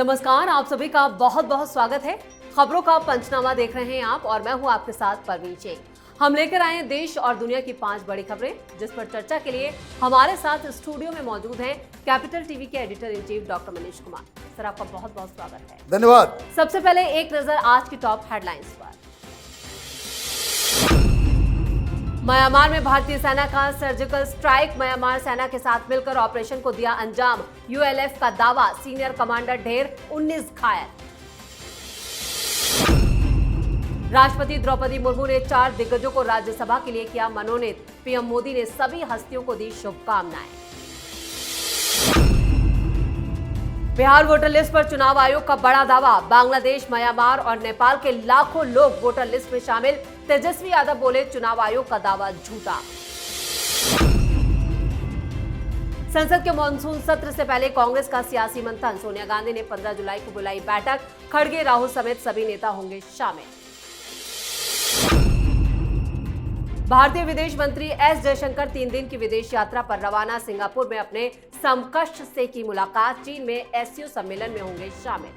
नमस्कार, आप सभी का बहुत बहुत स्वागत है। खबरों का पंचनामा देख रहे हैं आप और मैं हूं आपके साथ परवीन शेख। हम लेकर आए हैं देश और दुनिया की 5 बड़ी खबरें, जिस पर चर्चा के लिए हमारे साथ स्टूडियो में मौजूद हैं कैपिटल टीवी के editor in chief doctor Manish Kumar. Sir, आपका बहुत बहुत स्वागत है। धन्यवाद। सबसे पहले एक नजर आज की टॉप हेडलाइंस पर। म्यांमार में भारतीय सेना का सर्जिकल स्ट्राइक, म्यांमार सेना के साथ मिलकर ऑपरेशन को दिया अंजाम। यूएलएफ का दावा, सीनियर कमांडर ढेर, 19 घायल। राष्ट्रपति द्रौपदी मुर्मू ने 4 दिग्गजों को राज्यसभा के लिए किया मनोनीत। पीएम मोदी ने सभी हस्तियों को दी शुभकामनाएं। बिहार वोटर लिस्ट पर चुनाव आयोग का बड़ा दावा, बांग्लादेश, म्यांमार और नेपाल के लाखों लोग वोटर लिस्ट में शामिल। तेजस्वी यादव बोले, चुनाव आयोग का दावा झूठा। संसद के मॉनसून सत्र से पहले कांग्रेस का सियासी मंथन, सोनिया गांधी ने 15 जुलाई को बुलाई बैठक। खड़गे, राहुल समेत सभी नेता होंगे शामिल। भारतीय विदेश मंत्री एस जयशंकर 3 दिन की विदेश यात्रा पर रवाना, सिंगापुर में अपने समकक्ष से की मुलाकात। चीन में एससीओ सम्मेलन में होंगे शामिल।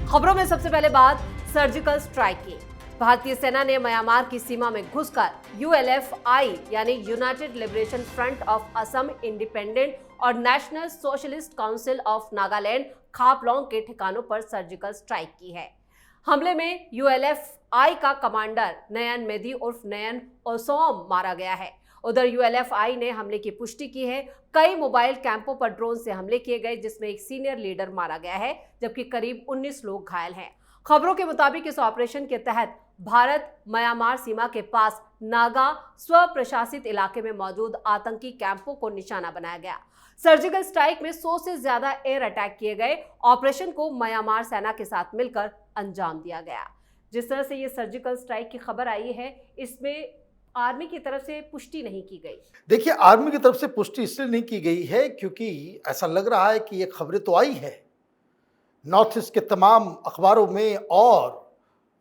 खबरों में सबसे पहले बात सर्जिकल स्ट्राइक की। भारतीय सेना ने म्यांमार की सीमा में घुसकर यूएलएफआई यानी United Liberation Front of Assam, independent और national socialist council of Nagaland Khaplang के ठिकानों पर सर्जिकल स्ट्राइक की है। हमले में यूएलएफआई का कमांडर नयन मेधी उर्फ नयन ओसोम मारा गया है। उधर यूएलएफआई ने हमले की पुष्टि की है। कई मोबाइल कैंपों पर ड्रोन से हमले किए गए, जिसमें एक सीनियर लीडर मारा गया है, जबकि करीब 19 लोग घायल हैं। खबरों के मुताबिक इस ऑपरेशन के तहत भारत म्यांमार सीमा के पास नागा स्व प्रशासित इलाके में मौजूद आतंकी कैंपों को निशाना बनाया गया। सर्जिकल स्ट्राइक में 100 से ज्यादा एयर अटैक किए गए। ऑपरेशन को म्यांमार सेना के साथ मिलकर अंजाम दिया गया। जिस तरह से ये सर्जिकल स्ट्राइक की खबर आई है, इसमें आर्मी की तरफ से पुष्टि नहीं की गई। देखिए, आर्मी की तरफ से पुष्टि इसलिए नहीं की गई है क्योंकि ऐसा लग रहा है कि ये खबरें तो आई है नॉर्थ ईस्ट के तमाम अखबारों में और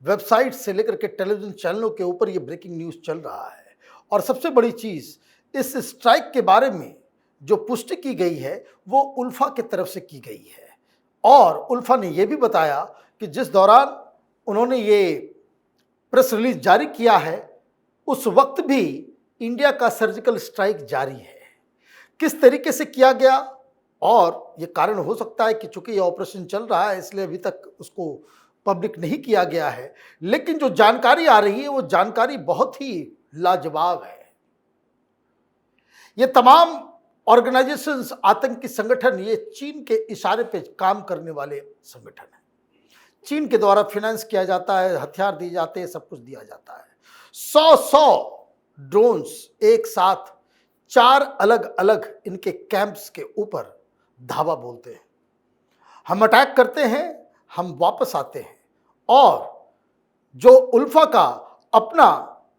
वेबसाइट से लेकर के टेलीविजन चैनलों के ऊपर ये ब्रेकिंग न्यूज़ चल रहा है। और सबसे बड़ी चीज़, इस स्ट्राइक के बारे में जो पुष्टि की गई है वो उल्फा की तरफ से की गई है। और उल्फा ने यह भी बताया कि जिस दौरान उन्होंने ये प्रेस रिलीज जारी किया है, उस वक्त भी इंडिया का सर्जिकल स्ट्राइक जारी है। किस तरीके से किया गया, और ये कारण हो सकता है कि चूंकि ये ऑपरेशन चल रहा है इसलिए अभी तक उसको पब्लिक नहीं किया गया है, लेकिन जो जानकारी आ रही है वो जानकारी बहुत ही लाजवाब है। ये तमाम ऑर्गेनाइजेशंस, आतंकी संगठन, ये चीन के इशारे पे काम करने वाले संगठन हैं। चीन के द्वारा फाइनेंस किया जाता है, हथियार दिए जाते हैं, सब कुछ दिया जाता है। 100 ड्रोन्स एक साथ 4 अलग अलग इनके कैंप्स के ऊपर धावा बोलते हैं। हम अटैक करते हैं, हम वापस आते हैं। और जो उल्फा का अपना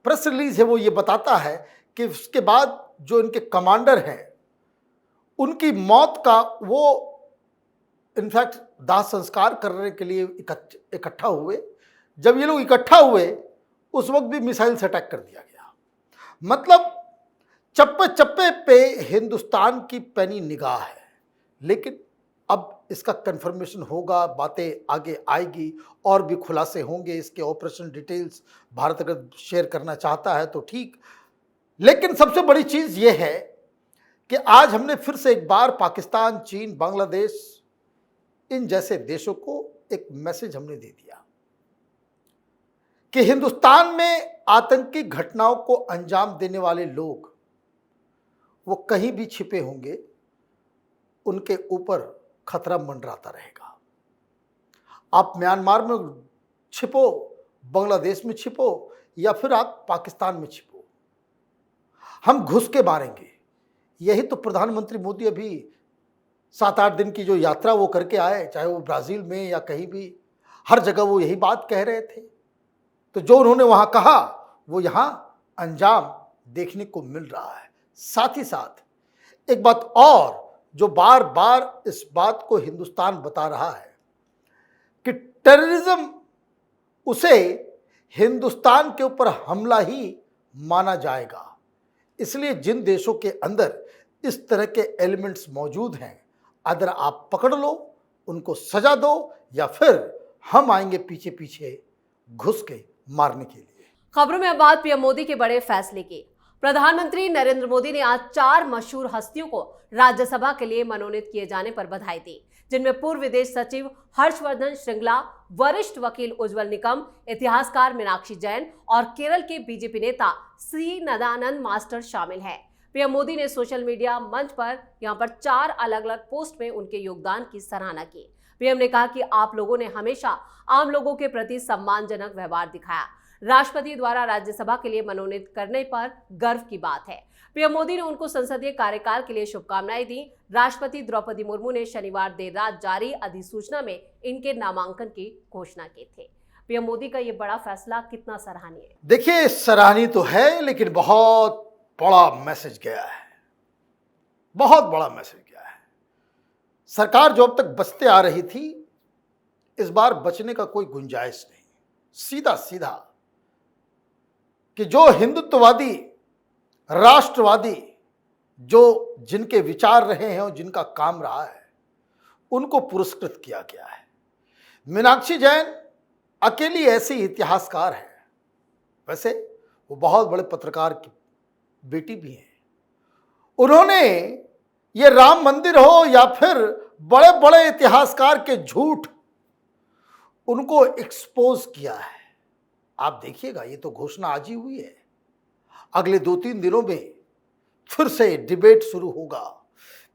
प्रेस रिलीज है वो ये बताता है कि उसके बाद जो इनके कमांडर हैं उनकी मौत का वो इनफैक्ट दाह संस्कार करने के लिए इकट्ठा हुए। जब ये लोग इकट्ठा हुए उस वक्त भी मिसाइल से अटैक कर दिया गया। मतलब चप्पे चप्पे पे हिंदुस्तान की पैनी निगाह है। लेकिन अब इसका कंफर्मेशन होगा, बातें आगे आएगी और भी खुलासे होंगे। इसके ऑपरेशन डिटेल्स भारत अगर शेयर करना चाहता है तो ठीक। लेकिन सबसे बड़ी चीज़ ये है कि आज हमने फिर से एक बार पाकिस्तान, चीन, बांग्लादेश, इन जैसे देशों को एक मैसेज हमने दे दिया कि हिंदुस्तान में आतंकी घटनाओं को अंजाम देने वाले लोग वो कहीं भी छिपे होंगे, उनके ऊपर खतरा मंडराता रहेगा। आप म्यांमार में छिपो, बांग्लादेश में छिपो, या फिर आप पाकिस्तान में छिपो, हम घुस के मारेंगे। यही तो प्रधानमंत्री मोदी अभी 7-8 दिन की जो यात्रा वो करके आए, चाहे वो ब्राज़ील में या कहीं भी, हर जगह वो यही बात कह रहे थे। तो जो उन्होंने वहाँ कहा वो यहाँ अंजाम देखने को मिल रहा है। साथ ही साथ एक बात और जो बार बार इस बात को हिंदुस्तान बता रहा है कि टेररिज्म उसे हिंदुस्तान के ऊपर हमला ही माना जाएगा। इसलिए जिन देशों के अंदर इस तरह के एलिमेंट्स मौजूद हैं, अगर आप पकड़ लो, उनको सजा दो, या फिर हम आएंगे पीछे पीछे घुस के मारने के लिए। खबरों में अब बात पीएम मोदी के बड़े फैसले की। प्रधानमंत्री नरेंद्र मोदी ने आज 4 मशहूर हस्तियों को राज्यसभा के लिए मनोनीत किए जाने पर बधाई दी, जिनमें पूर्व विदेश सचिव हर्षवर्धन श्रृंगला, वरिष्ठ वकील उज्जवल निकम, इतिहासकार मीनाक्षी जैन और केरल के बीजेपी नेता सी नदानंद मास्टर शामिल हैं। पीएम मोदी ने सोशल मीडिया मंच पर यहां पर 4 अलग अलग पोस्ट में उनके योगदान की सराहना की। पीएम ने कहा कि आप लोगों ने हमेशा आम लोगों के प्रति सम्मानजनक व्यवहार दिखाया। राष्ट्रपति द्वारा राज्यसभा के लिए मनोनीत करने पर गर्व की बात है। पीएम मोदी ने उनको संसदीय कार्यकाल के लिए शुभकामनाएं दी। राष्ट्रपति द्रौपदी मुर्मू ने शनिवार देर रात जारी अधिसूचना में इनके नामांकन की घोषणा की थी। पीएम मोदी का ये बड़ा फैसला कितना सराहनीय है? देखिए, सराहनीय तो है, लेकिन बहुत बड़ा मैसेज गया है, बहुत बड़ा मैसेज गया है। सरकार जो अब तक बचते आ रही थी, इस बार बचने का कोई गुंजाइश नहीं। सीधा सीधा कि जो हिंदुत्ववादी, राष्ट्रवादी, जो जिनके विचार रहे हैं और जिनका काम रहा है, उनको पुरस्कृत किया गया है। मीनाक्षी जैन अकेली ऐसी इतिहासकार है। वैसे वो बहुत बड़े पत्रकार की बेटी भी हैं। उन्होंने ये राम मंदिर हो या फिर बड़े बड़े इतिहासकार के झूठ, उनको एक्सपोज किया है। आप देखिएगा, ये तो घोषणा आज ही हुई है। अगले 2-3 दिनों में फिर से डिबेट शुरू होगा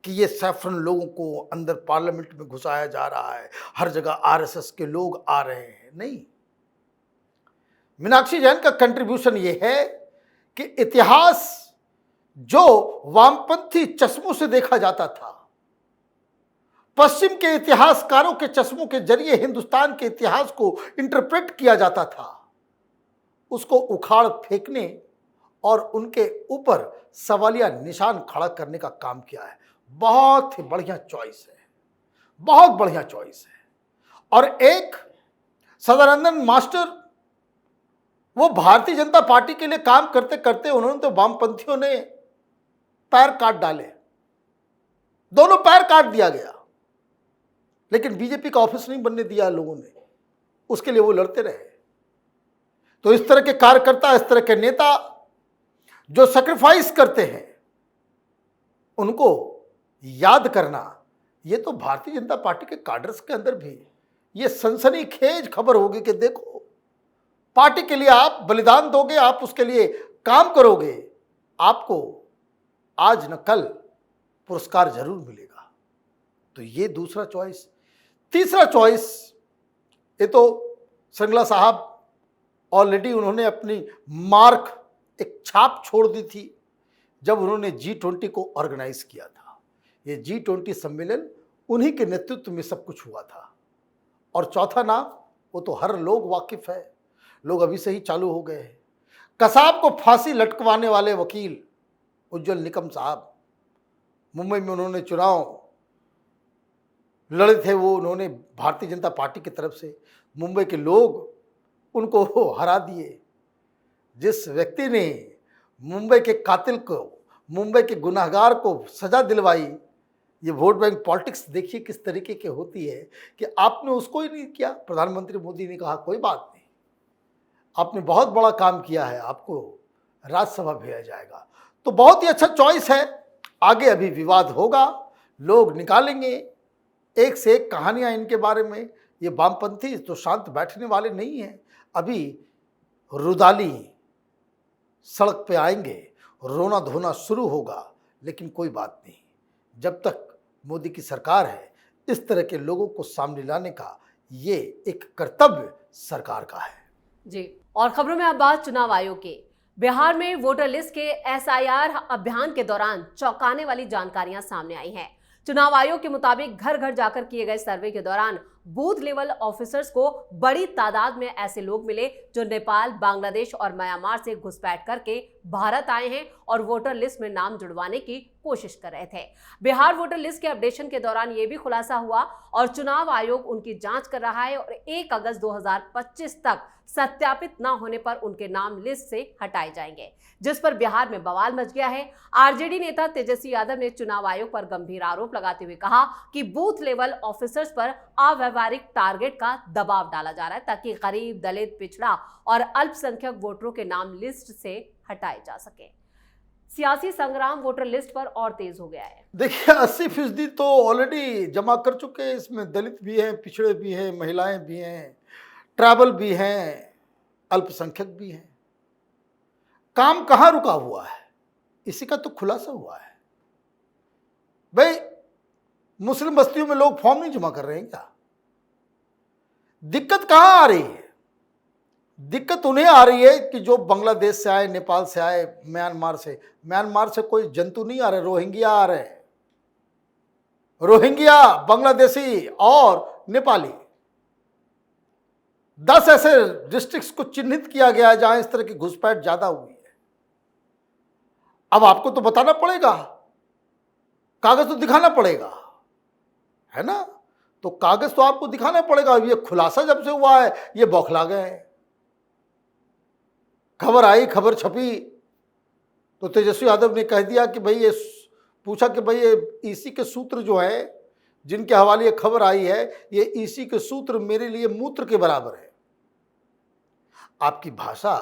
कि ये सैफरन लोगों को अंदर पार्लियामेंट में घुसाया जा रहा है, हर जगह आरएसएस के लोग आ रहे हैं। नहीं, मीनाक्षी जैन का कंट्रीब्यूशन ये है कि इतिहास जो वामपंथी चश्मों से देखा जाता था, पश्चिम के इतिहासकारों के चश्मों के जरिए हिंदुस्तान के इतिहास को इंटरप्रेट किया जाता था, उसको उखाड़ फेंकने और उनके ऊपर सवालिया निशान खड़ा करने का काम किया है। बहुत ही बढ़िया चॉइस है, बहुत बढ़िया चॉइस है। और एक सदानंदन मास्टर, वो भारतीय जनता पार्टी के लिए काम करते करते उन्होंने तो वामपंथियों ने पैर काट डाले, दोनों पैर काट दिया गया, लेकिन बीजेपी का ऑफिस नहीं बनने दिया लोगों ने, उसके लिए वो लड़ते रहे। तो इस तरह के कार्यकर्ता, इस तरह के नेता जो सैक्रिफाइस करते हैं, उनको याद करना, ये तो भारतीय जनता पार्टी के काडर्स के अंदर भी ये सनसनीखेज खबर होगी कि देखो, पार्टी के लिए आप बलिदान दोगे, आप उसके लिए काम करोगे, आपको आज न कल पुरस्कार जरूर मिलेगा। तो ये दूसरा चॉइस। तीसरा चॉइस, ये तो श्रृंगला साहब ऑलरेडी उन्होंने अपनी मार्क, एक छाप छोड़ दी थी जब उन्होंने G20 को ऑर्गेनाइज किया था। ये G20 सम्मेलन उन्हीं के नेतृत्व में सब कुछ हुआ था। और चौथा नाम, वो तो हर लोग वाकिफ है, लोग अभी से ही चालू हो गए हैं। कसाब को फांसी लटकवाने वाले वकील उज्जवल निकम साहब, मुंबई में उन्होंने चुनाव लड़े थे, वो उन्होंने भारतीय जनता पार्टी की तरफ से, मुंबई के लोग उनको हरा दिए। जिस व्यक्ति ने मुंबई के कातिल को, मुंबई के गुनाहगार को सजा दिलवाई, ये वोट बैंक पॉलिटिक्स देखिए किस तरीके की होती है कि आपने उसको ही नहीं किया। प्रधानमंत्री मोदी ने कहा कोई बात नहीं, आपने बहुत बड़ा काम किया है, आपको राज्यसभा भेजा जाएगा। तो बहुत ही अच्छा चॉइस है। आगे अभी विवाद होगा, लोग निकालेंगे एक से एक कहानियां इनके बारे में। ये वामपंथी तो शांत बैठने वाले नहीं हैं, अभी रुदाली सड़क पे आएंगे, रोना धोना शुरू होगा। लेकिन कोई बात नहीं, जब तक मोदी की सरकार है, इस तरह के लोगों को सामने लाने का ये एक कर्तव्य सरकार का है। जी, और खबरों में अब बात चुनाव आयोग की। बिहार में वोटर लिस्ट के SIR अभियान के दौरान चौंकाने वाली जानकारियां सामने आई हैं। चुनाव आयोग के मुताबिक घर घर जाकर किए गए सर्वे के दौरान बूथ लेवल ऑफिसर्स को बड़ी तादाद में ऐसे लोग मिले जो नेपाल, बांग्लादेश और म्यांमार से घुसपैठ करके भारत आए हैं और वोटर लिस्ट में नाम जुड़वाने की कोशिश कर रहे थे। बिहार वोटर लिस्ट के अपडेशन के दौरान यह भी खुलासा हुआ और चुनाव आयोग उनकी जांच कर रहा है और 1 अगस्त 2025 तक सत्यापित न होने पर उनके नाम लिस्ट से हटाए जाएंगे, जिस पर बिहार में बवाल मच गया है। आरजेडी नेता तेजस्वी यादव ने चुनाव आयोग पर गंभीर आरोप लगाते हुए कहा कि बूथ लेवल ऑफिसर्स पर अव्यावहारिक टारगेट का दबाव डाला जा रहा है ताकि गरीब, दलित, पिछड़ा और अल्पसंख्यक वोटरों के नाम लिस्ट से हटाए जा सके। सियासी संग्राम वोटर लिस्ट पर और तेज हो गया है। देखिए 80% तो ऑलरेडी जमा कर चुके हैं। इसमें दलित भी हैं, पिछड़े भी हैं, महिलाएं भी हैं, ट्राइबल भी हैं, अल्पसंख्यक भी हैं। काम कहां रुका हुआ है, इसी का तो खुलासा हुआ है। भाई मुस्लिम बस्तियों में लोग फॉर्म नहीं जमा कर रहे हैं क्या? दिक्कत कहां आ रही है? दिक्कत उन्हें आ रही है कि जो बांग्लादेश से आए, नेपाल से आए, म्यांमार से कोई जंतु नहीं आ रहे, रोहिंग्या आ रहे हैं। रोहिंग्या, बांग्लादेशी और नेपाली 10 ऐसे डिस्ट्रिक्ट्स को चिन्हित किया गया है जहां इस तरह की घुसपैठ ज्यादा हुई है। अब आपको तो बताना पड़ेगा, कागज तो दिखाना पड़ेगा, है ना? तो कागज तो आपको दिखाना पड़ेगा। ये खुलासा जब से हुआ है ये बौखला गए हैं। खबर आई, खबर छपी तो तेजस्वी यादव ने कह दिया कि भाई ये पूछा कि भाई ये ईसी के सूत्र जो है जिनके हवाले ये खबर आई है, ये ईसी के सूत्र मेरे लिए मूत्र के बराबर है। आपकी भाषा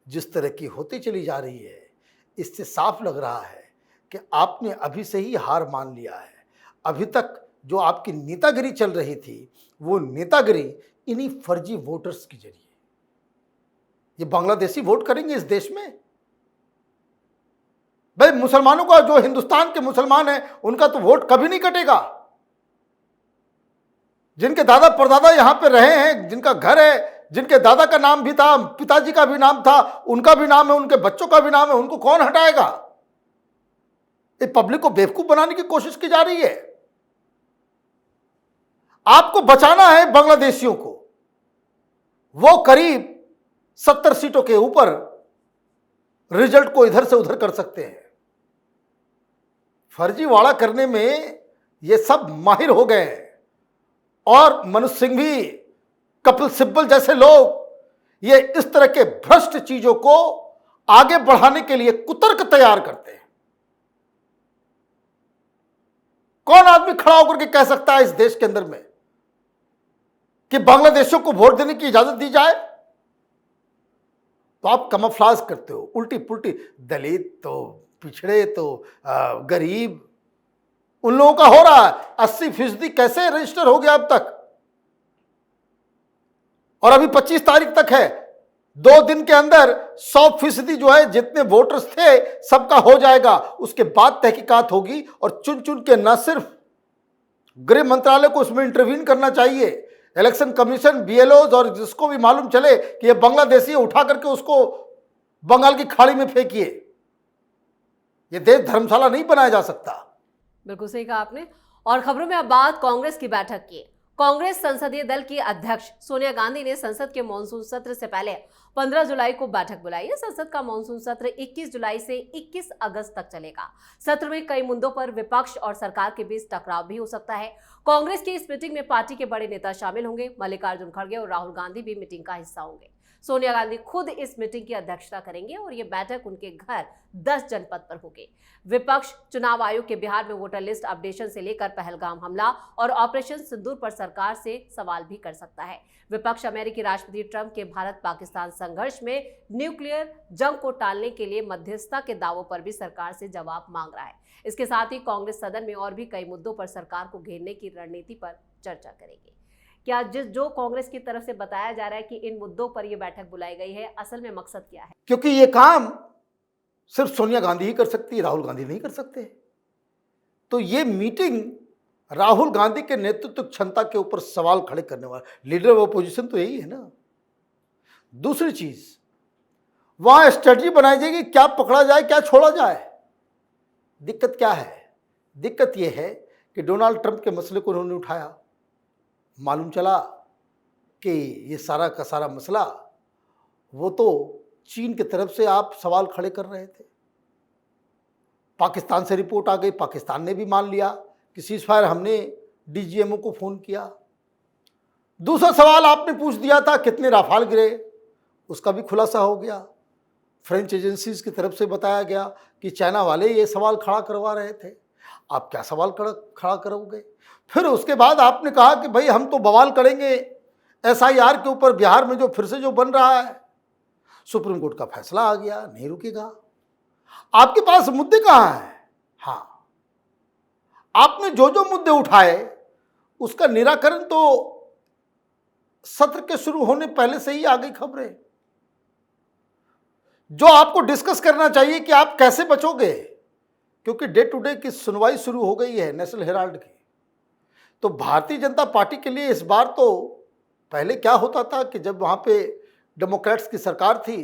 जिस तरह की होती चली जा रही है, इससे साफ लग रहा है कि आपने अभी से ही हार मान लिया है। अभी तक जो आपकी नेतागिरी चल रही थी, वो नेतागिरी इन्हीं फर्जी वोटर्स के जरिए। ये बांग्लादेशी वोट करेंगे इस देश में? भाई मुसलमानों का, जो हिंदुस्तान के मुसलमान हैं, उनका तो वोट कभी नहीं कटेगा। जिनके दादा परदादा यहां पे रहे हैं, जिनका घर है, जिनके दादा का नाम भी था, पिताजी का भी नाम था, उनका भी नाम है, उनके बच्चों का भी नाम है, उनको कौन हटाएगा? ये पब्लिक को बेवकूफ बनाने की कोशिश की जा रही है। आपको बचाना है बांग्लादेशियों को। वो करीब 70 सीटों के ऊपर रिजल्ट को इधर से उधर कर सकते हैं। फर्जीवाड़ा करने में ये सब माहिर हो गए हैं। और मनुष्य सिंह भी, कपिल सिब्बल जैसे लोग ये इस तरह के भ्रष्ट चीजों को आगे बढ़ाने के लिए कुतर्क तैयार करते हैं। कौन आदमी खड़ा होकर के कह सकता है इस देश के अंदर में कि बांग्लादेशियों को वोट देने की इजाजत दी जाए? तो आप कमफ्लाज करते हो, उल्टी पुल्टी। दलित तो, पिछड़े तो, गरीब, उन लोगों का हो रहा है। 80% कैसे रजिस्टर हो गया अब तक? और अभी 25 तारीख तक है। 2 दिन के अंदर 100% जो है, जितने वोटर्स थे सबका हो जाएगा। उसके बाद तहकीकात होगी और चुन चुन के न सिर्फ गृह मंत्रालय को उसमें इंटरवीन करना चाहिए, इलेक्शन कमीशन, बीएलओज, और जिसको भी मालूम चले कि ये बांग्लादेशी, उठा करके उसको बंगाल की खाड़ी में फेंकिए। ये देश धर्मशाला नहीं बनाया जा सकता। बिल्कुल सही कहा आपने। और खबरों में अब बात कांग्रेस की बैठक की। कांग्रेस संसदीय दल की अध्यक्ष सोनिया गांधी ने संसद के मॉनसून सत्र से पहले 15 जुलाई को बैठक बुलाई है। संसद का मॉनसून सत्र 21 जुलाई से 21 अगस्त तक चलेगा। सत्र में कई मुद्दों पर विपक्ष और सरकार के बीच टकराव भी हो सकता है। कांग्रेस की इस मीटिंग में पार्टी के बड़े नेता शामिल होंगे। मल्लिकार्जुन खड़गे और राहुल गांधी भी मीटिंग का हिस्सा होंगे। सोनिया गांधी खुद इस मीटिंग की अध्यक्षता करेंगे और ये बैठक उनके घर 10 जनपद पर होगी। विपक्ष चुनाव आयोग के बिहार में वोटर लिस्ट अपडेशन से लेकर पहलगाम हमला और ऑपरेशन सिंदूर पर सरकार से सवाल भी कर सकता है। विपक्ष अमेरिकी राष्ट्रपति ट्रंप के भारत पाकिस्तान संघर्ष में न्यूक्लियर जंग को टालने के लिए मध्यस्थता के दावों पर भी सरकार से जवाब मांग रहा है। इसके साथ ही कांग्रेस सदन में और भी कई मुद्दों पर सरकार को घेरने की रणनीति पर चर्चा करेगी। क्या जो कांग्रेस की तरफ से बताया जा रहा है कि इन मुद्दों पर यह बैठक बुलाई गई है, असल में मकसद क्या है? क्योंकि ये काम सिर्फ सोनिया गांधी ही कर सकती है, राहुल गांधी नहीं कर सकते। तो ये मीटिंग राहुल गांधी के नेतृत्व क्षमता के ऊपर सवाल खड़े करने वाला, लीडर ऑफ अपोजिशन तो यही है ना। दूसरी चीज, वहां स्ट्रेटजी बनाई जाएगी, क्या पकड़ा जाए, क्या छोड़ा जाए। दिक्कत क्या है? दिक्कत यह है कि डोनाल्ड ट्रंप के मसले को उन्होंने उठाया, मालूम चला कि ये सारा का सारा मसला वो तो चीन की तरफ से आप सवाल खड़े कर रहे थे। पाकिस्तान से रिपोर्ट आ गई, पाकिस्तान ने भी मान लिया कि सीज़फायर, हमने डीजीएमओ को फ़ोन किया। दूसरा सवाल आपने पूछ दिया था कितने राफाल गिरे, उसका भी खुलासा हो गया। फ्रेंच एजेंसीज की तरफ से बताया गया कि चाइना वाले ये सवाल खड़ा करवा रहे थे, आप क्या सवाल खड़ा करोगे। फिर उसके बाद आपने कहा कि भाई हम तो बवाल करेंगे एसआईआर के ऊपर, बिहार में जो फिर से जो बन रहा है, सुप्रीम कोर्ट का फैसला आ गया, नहीं रुकेगा। आपके पास मुद्दे कहाँ हैं? हाँ, आपने जो जो मुद्दे उठाए उसका निराकरण तो सत्र के शुरू होने पहले से ही आ गई खबरें। जो आपको डिस्कस करना चाहिए कि आप कैसे बचोगे, क्योंकि डे टू डे की सुनवाई शुरू हो गई है नेशनल हेराल्ड की। तो भारतीय जनता पार्टी के लिए इस बार तो, पहले क्या होता था कि जब वहाँ पे डेमोक्रेट्स की सरकार थी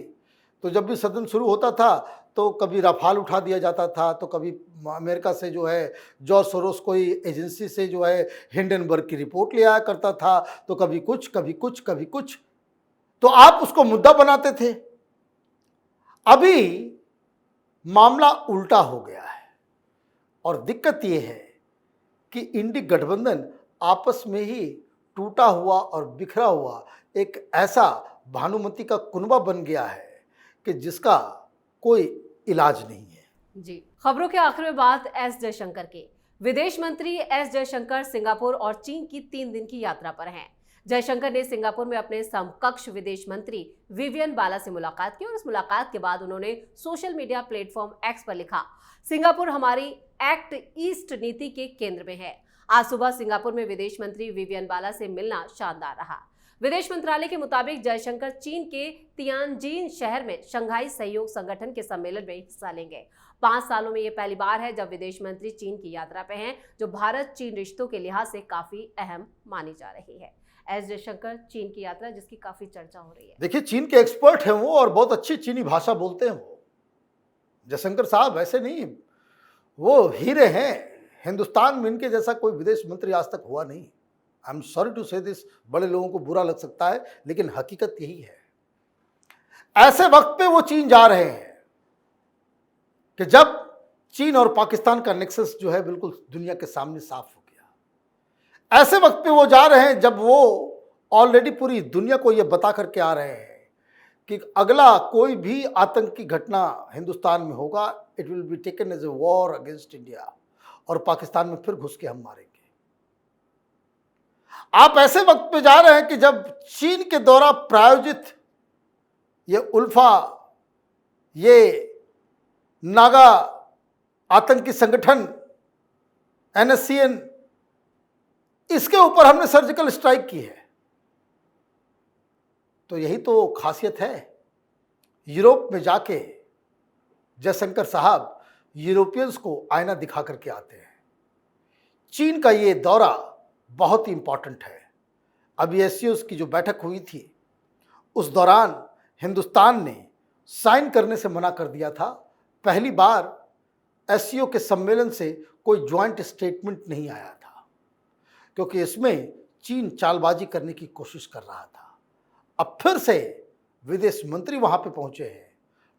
तो जब भी सदन शुरू होता था तो कभी राफाल उठा दिया जाता था, तो कभी अमेरिका से जो है जॉर्ज सोरोस कोई एजेंसी से जो है हिंडनबर्ग की रिपोर्ट ले आया करता था, तो कभी कुछ कभी कुछ कभी कुछ, तो आप उसको मुद्दा बनाते थे। अभी मामला उल्टा हो गया है और दिक्कत यह है कि इंडी गठबंधन आपस में ही टूटा हुआ और बिखरा हुआ एक ऐसा भानुमति का कुनबा बन गया है कि जिसका कोई इलाज नहीं है। जी, खबरों के आखिर में बात एस जयशंकर की। विदेश मंत्री एस जयशंकर सिंगापुर और चीन की 3 दिन की यात्रा पर हैं। जयशंकर ने सिंगापुर में अपने समकक्ष विदेश मंत्री विवियन बाला से मुलाकात की और इस मुलाकात के बाद उन्होंने सोशल मीडिया प्लेटफॉर्म एक्स पर लिखा, सिंगापुर हमारी एक्ट ईस्ट नीति के केंद्र में है। आज सुबह सिंगापुर में विदेश मंत्री विवियन बाला से मिलना शानदार रहा। विदेश मंत्रालय के मुताबिक जयशंकर चीन के तियानजिन शहर में शंघाई सहयोग संगठन के सम्मेलन में हिस्सा लेंगे। 5 सालों में ये पहली बार है जब विदेश मंत्री चीन की यात्रा पे हैं, जो भारत चीन रिश्तों के लिहाज से काफी अहम मानी जा रही है। एस जयशंकर चीन की यात्रा जिसकी काफी चर्चा हो रही है। देखिए, चीन के एक्सपर्ट हैं वो और बहुत अच्छी चीनी भाषा बोलते हैं वो। जयशंकर साहब ऐसे नहीं, वो हीरे हैं। हिंदुस्तान में इनके जैसा कोई विदेश मंत्री आज तक हुआ नहीं। आई एम सॉरी टू से दिस, बड़े लोगों को बुरा लग सकता है लेकिन हकीकत यही है। ऐसे वक्त पे वो चीन जा रहे हैं कि जब चीन और पाकिस्तान का नेक्सस जो है बिल्कुल दुनिया के सामने साफ हो गया। ऐसे वक्त पे वो जा रहे हैं जब वो ऑलरेडी पूरी दुनिया को ये बता करके आ रहे हैं कि अगला कोई भी आतंकी घटना हिंदुस्तान में होगा, it will be taken as a war against India, और पाकिस्तान में फिर घुस के हम मारेंगे। आप ऐसे वक्त पे जा रहे हैं कि जब चीन के द्वारा प्रायोजित ये उल्फा, ये नागा आतंकी संगठन NSCN, इसके ऊपर हमने सर्जिकल स्ट्राइक की है। तो यही तो खासियत है। यूरोप में जाके जयशंकर साहब यूरोपियंस को आईना दिखा करके आते हैं। चीन का ये दौरा बहुत ही इंपॉर्टेंट है। अभी एससीओ की जो बैठक हुई थी उस दौरान हिंदुस्तान ने साइन करने से मना कर दिया था। पहली बार एससीओ के सम्मेलन से कोई ज्वाइंट स्टेटमेंट नहीं आया था, क्योंकि इसमें चीन चालबाजी करने की कोशिश कर रहा था। अब फिर से विदेश मंत्री वहां पे पहुंचे हैं,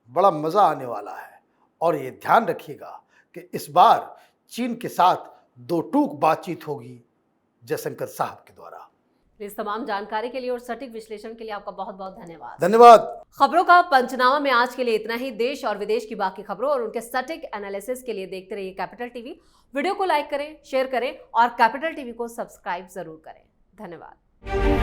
बड़ा मजा आने वाला है। और ये ध्यान रखिएगा कि इस बार चीन के साथ 2 टूक बातचीत होगी जयशंकर साहब के द्वारा। इस तमाम जानकारी के लिए और सटीक विश्लेषण के लिए आपका बहुत बहुत धन्यवाद। धन्यवाद। खबरों का पंचनामा में आज के लिए इतना ही। देश और विदेश की बाकी खबरों और उनके सटीक एनालिसिस के लिए देखते रहिए कैपिटल टीवी। वीडियो को लाइक करें, शेयर करें और कैपिटल टीवी को सब्सक्राइब जरूर करें। धन्यवाद।